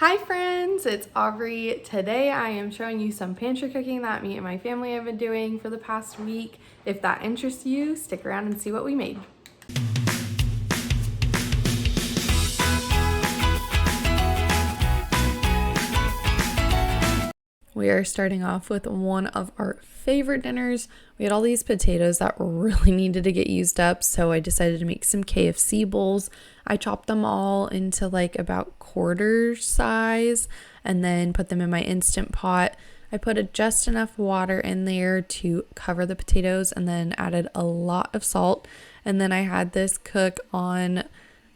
Hi friends, it's Aubrey. Today I am showing you some pantry cooking that me and my family have been doing for the past week. If that interests you, stick around and see what we made. We are starting off with one of our favorite dinners. We had all these potatoes that really needed to get used up, so I decided to make some KFC bowls. I chopped them all into like about quarter size and then put them in my Instant Pot. I put just enough water in there to cover the potatoes and then added a lot of salt. And then I had this cook on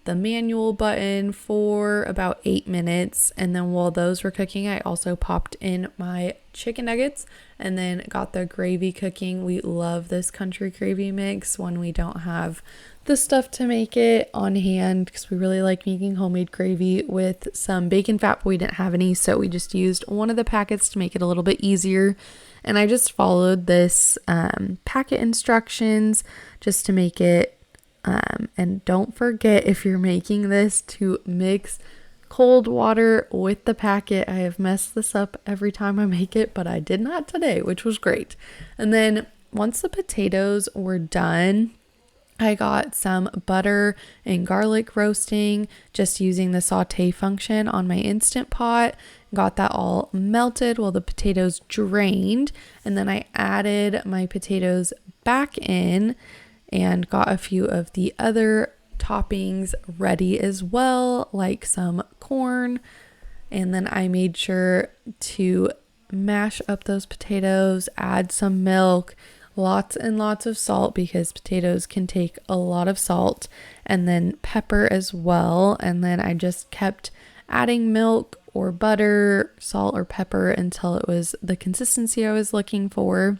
the manual button for about 8 minutes, and then while those were cooking I also popped in my chicken nuggets and then got the gravy cooking. We love this country gravy mix when we don't have the stuff to make it on hand, because we really like making homemade gravy with some bacon fat, but we didn't have any, so we just used one of the packets to make it a little bit easier. And I just followed this packet instructions just to make it and don't forget, if you're making this, to mix cold water with the packet. I have messed this up every time I make it, but I did not today, which was great. And then once the potatoes were done, I got some butter and garlic roasting, just using the saute function on my Instant Pot. Got that all melted while the potatoes drained, and then I added my potatoes back in and got a few of the other toppings ready as well, like some corn. And then I made sure to mash up those potatoes, add some milk, lots and lots of salt because potatoes can take a lot of salt, and then pepper as well. And then I just kept adding milk or butter, salt or pepper until it was the consistency I was looking for.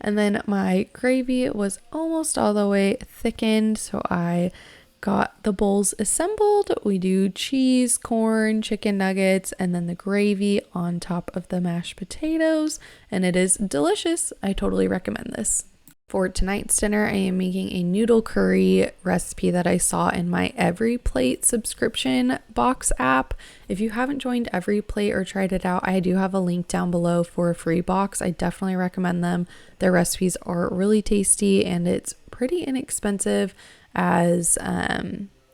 And then my gravy was almost all the way thickened, so I got the bowls assembled. We do cheese, corn, chicken nuggets, and then the gravy on top of the mashed potatoes, and it is delicious. I totally recommend this. For tonight's dinner, I am making a noodle curry recipe that I saw in my Every Plate subscription box app. If you haven't joined Every Plate or tried it out, I do have a link down below for a free box. I definitely recommend them. Their recipes are really tasty and it's pretty inexpensive as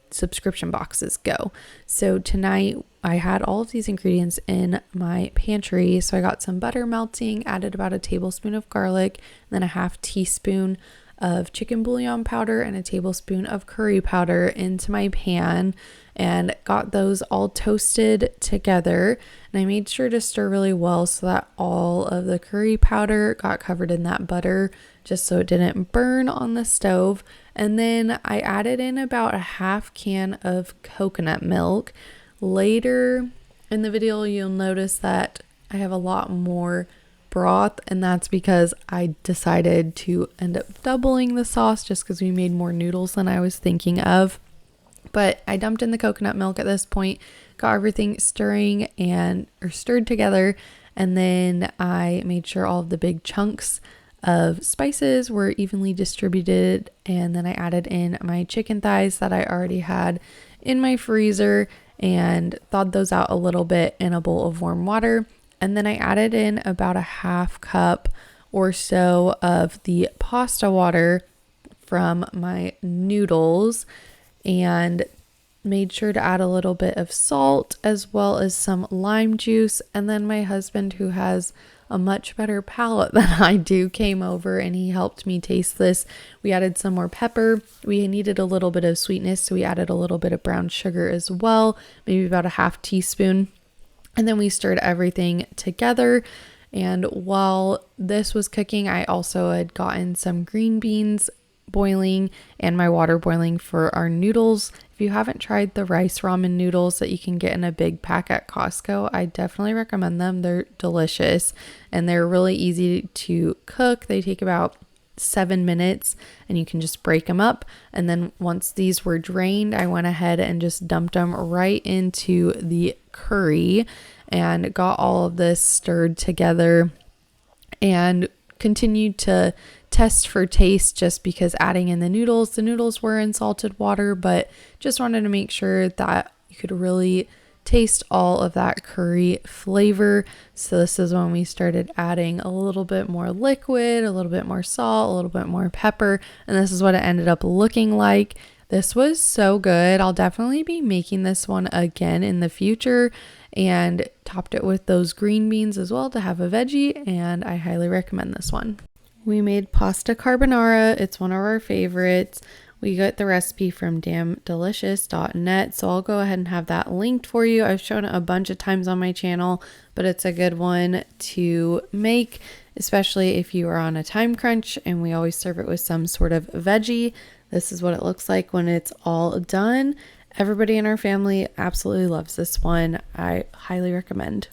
subscription boxes go. So tonight I had all of these ingredients in my pantry. So I got some butter melting, added about a tablespoon of garlic, then a half teaspoon of chicken bouillon powder and a tablespoon of curry powder into my pan, and got those all toasted together. And I made sure to stir really well so that all of the curry powder got covered in that butter, just so it didn't burn on the stove. And then I added in about a half can of coconut milk. Later in the video, you'll notice that I have a lot more broth, and that's because I decided to end up doubling the sauce just because we made more noodles than I was thinking of. But I dumped in the coconut milk at this point, got everything stirred together, and then I made sure all of the big chunks of spices were evenly distributed, and then I added in my chicken thighs that I already had in my freezer and thawed those out a little bit in a bowl of warm water. And then I added in about a half cup or so of the pasta water from my noodles, and made sure to add a little bit of salt as well as some lime juice. And then my husband, who has a much better palate than I do, came over and he helped me taste this. We added some more pepper. We needed a little bit of sweetness, so we added a little bit of brown sugar as well, maybe about a half teaspoon. And then we stirred everything together. And while this was cooking, I also had gotten some green beans boiling and my water boiling for our noodles. If you haven't tried the rice ramen noodles that you can get in a big pack at Costco, I definitely recommend them. They're delicious and they're really easy to cook. They take about 7 minutes and you can just break them up. And then once these were drained, I went ahead and just dumped them right into the curry and got all of this stirred together and continued to test for taste, just because adding in the noodles were in salted water, but just wanted to make sure that you could really taste all of that curry flavor. So this is when we started adding a little bit more liquid, a little bit more salt, a little bit more pepper, and this is what it ended up looking like. This was so good. I'll definitely be making this one again in the future, and topped it with those green beans as well to have a veggie, and I highly recommend this one. We made pasta carbonara. It's one of our favorites. We got the recipe from damndelicious.net, so I'll go ahead and have that linked for you. I've shown it a bunch of times on my channel, but it's a good one to make, especially if you are on a time crunch, and we always serve it with some sort of veggie. This is what it looks like when it's all done. Everybody in our family absolutely loves this one. I highly recommend.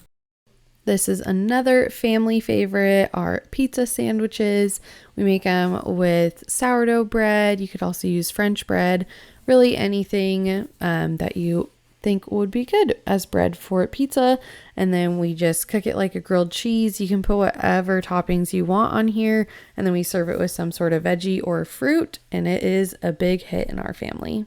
This is another family favorite, our pizza sandwiches. We make them with sourdough bread. You could also use French bread, really anything that you think would be good as bread for pizza. And then we just cook it like a grilled cheese. You can put whatever toppings you want on here, and then we serve it with some sort of veggie or fruit, and it is a big hit in our family.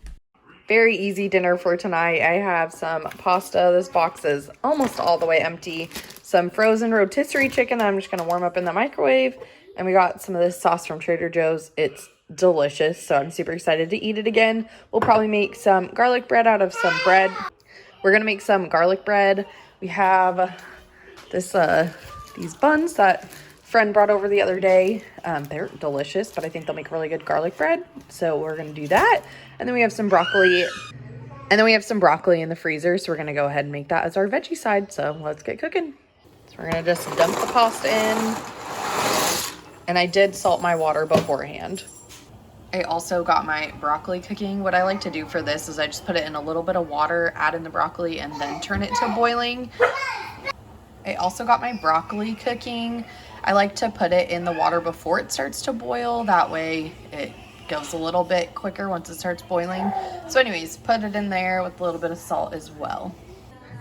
Very easy dinner for tonight. I have some pasta. This box is almost all the way empty. Some frozen rotisserie chicken that I'm just going to warm up in the microwave. And we got some of this sauce from Trader Joe's. It's delicious, so I'm super excited to eat it again. We'll probably make some garlic bread out of some bread. We're going to make some garlic bread. We have these buns that friend brought over the other day. They're delicious, but I think they'll make really good garlic bread. So we're going to do that. And then we have some broccoli. And then we have some broccoli in the freezer. So we're going to go ahead and make that as our veggie side. So let's get cooking. So we're going to just dump the pasta in. And I did salt my water beforehand. I also got my broccoli cooking. What I like to do for this is I just put it in a little bit of water, add in the broccoli, and then turn it to boiling. I also got my broccoli cooking. I like to put it in the water before it starts to boil. That way it goes a little bit quicker once it starts boiling. So anyways, put it in there with a little bit of salt as well.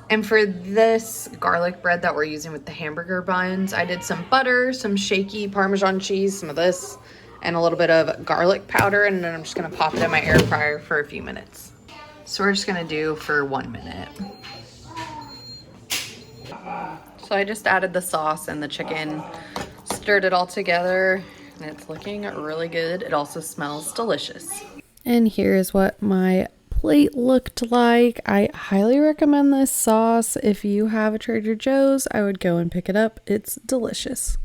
And for this garlic bread that we're using with the hamburger buns, I did some butter, some shaky Parmesan cheese, some of this, and a little bit of garlic powder. And then I'm just gonna pop it in my air fryer for a few minutes. So we're just gonna do for 1 minute. So I just added the sauce and the chicken, stirred it all together, and it's looking really good. It also smells delicious. And here's what my plate looked like. I highly recommend this sauce. If you have a Trader Joe's, I would go and pick it up. It's delicious.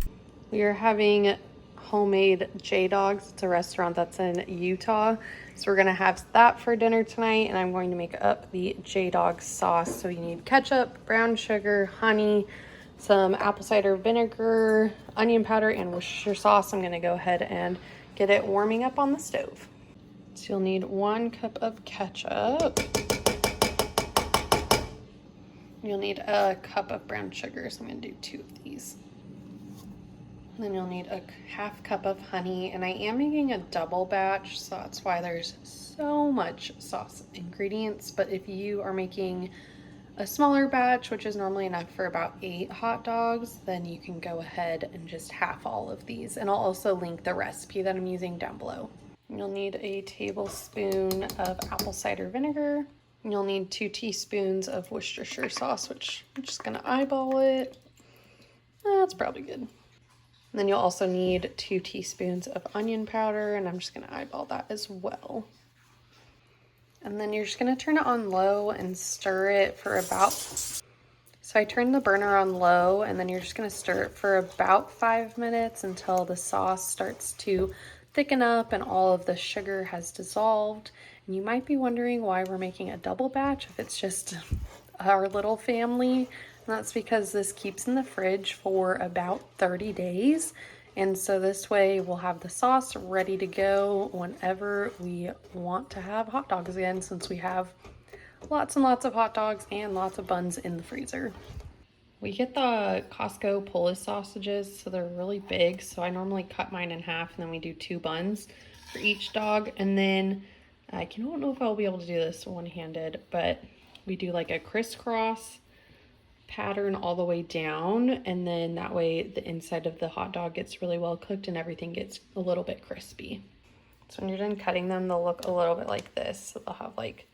We are having homemade J-Dogs. It's a restaurant that's in Utah. So we're gonna have that for dinner tonight, and I'm going to make up the J-Dog sauce. So you need ketchup, brown sugar, honey, some apple cider vinegar, onion powder, and Worcestershire sauce. I'm gonna go ahead and get it warming up on the stove. So you'll need 1 cup of ketchup. You'll need a cup of brown sugar, so I'm gonna do 2 of these. And then you'll need a half cup of honey, and I am making a double batch, so that's why there's so much sauce ingredients. But if you are making a smaller batch, which is normally enough for about 8 hot dogs, then you can go ahead and just half all of these. And I'll also link the recipe that I'm using down below. You'll need a tablespoon of apple cider vinegar. You'll need 2 teaspoons of Worcestershire sauce, which I'm just gonna eyeball it. That's probably good. And then you'll also need 2 teaspoons of onion powder, and I'm just gonna eyeball that as well. And then you're just gonna turn it on low and stir it for about, so I turned the burner on low, and then you're just gonna stir it for about 5 minutes until the sauce starts to thicken up and all of the sugar has dissolved. And you might be wondering why we're making a double batch if it's just our little family. And that's because this keeps in the fridge for about 30 days. And so this way we'll have the sauce ready to go whenever we want to have hot dogs again, since we have lots and lots of hot dogs and lots of buns in the freezer. We get the Costco Polish sausages, so they're really big. So I normally cut mine in half, and then we do 2 buns for each dog. And then I don't know if I'll be able to do this one-handed, but we do like a crisscross pattern all the way down, and then that way the inside of the hot dog gets really well cooked and everything gets a little bit crispy. So when you're done cutting them, they'll look a little bit like this. So they'll have like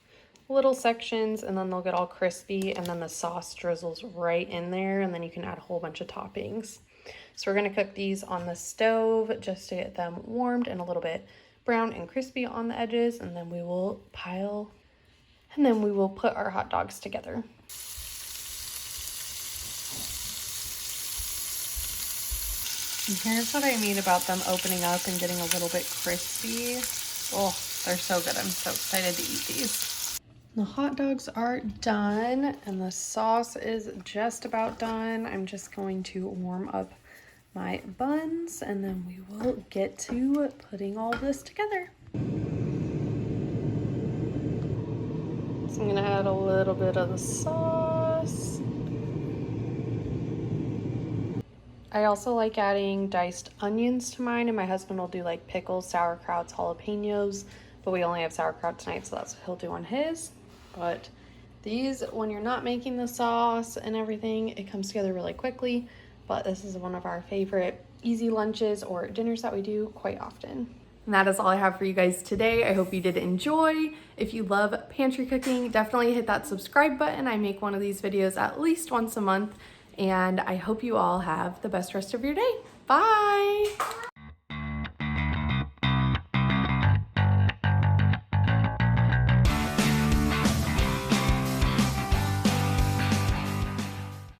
little sections, and then they'll get all crispy, and then the sauce drizzles right in there, and then you can add a whole bunch of toppings. So we're gonna cook these on the stove just to get them warmed and a little bit brown and crispy on the edges, and then we will put our hot dogs together. And here's what I mean about them opening up and getting a little bit crispy. Oh, they're so good. I'm so excited to eat these. The hot dogs are done and the sauce is just about done. I'm just going to warm up my buns and then we will get to putting all this together. So I'm gonna add a little bit of the sauce. I also like adding diced onions to mine, and my husband will do like pickles, sauerkrauts, jalapenos, but we only have sauerkraut tonight, so that's what he'll do on his. But these, when you're not making the sauce and everything, it comes together really quickly, but this is one of our favorite easy lunches or dinners that we do quite often. And that is all I have for you guys today. I hope you did enjoy. If you love pantry cooking, definitely hit that subscribe button. I make one of these videos at least once a month. And I hope you all have the best rest of your day. Bye.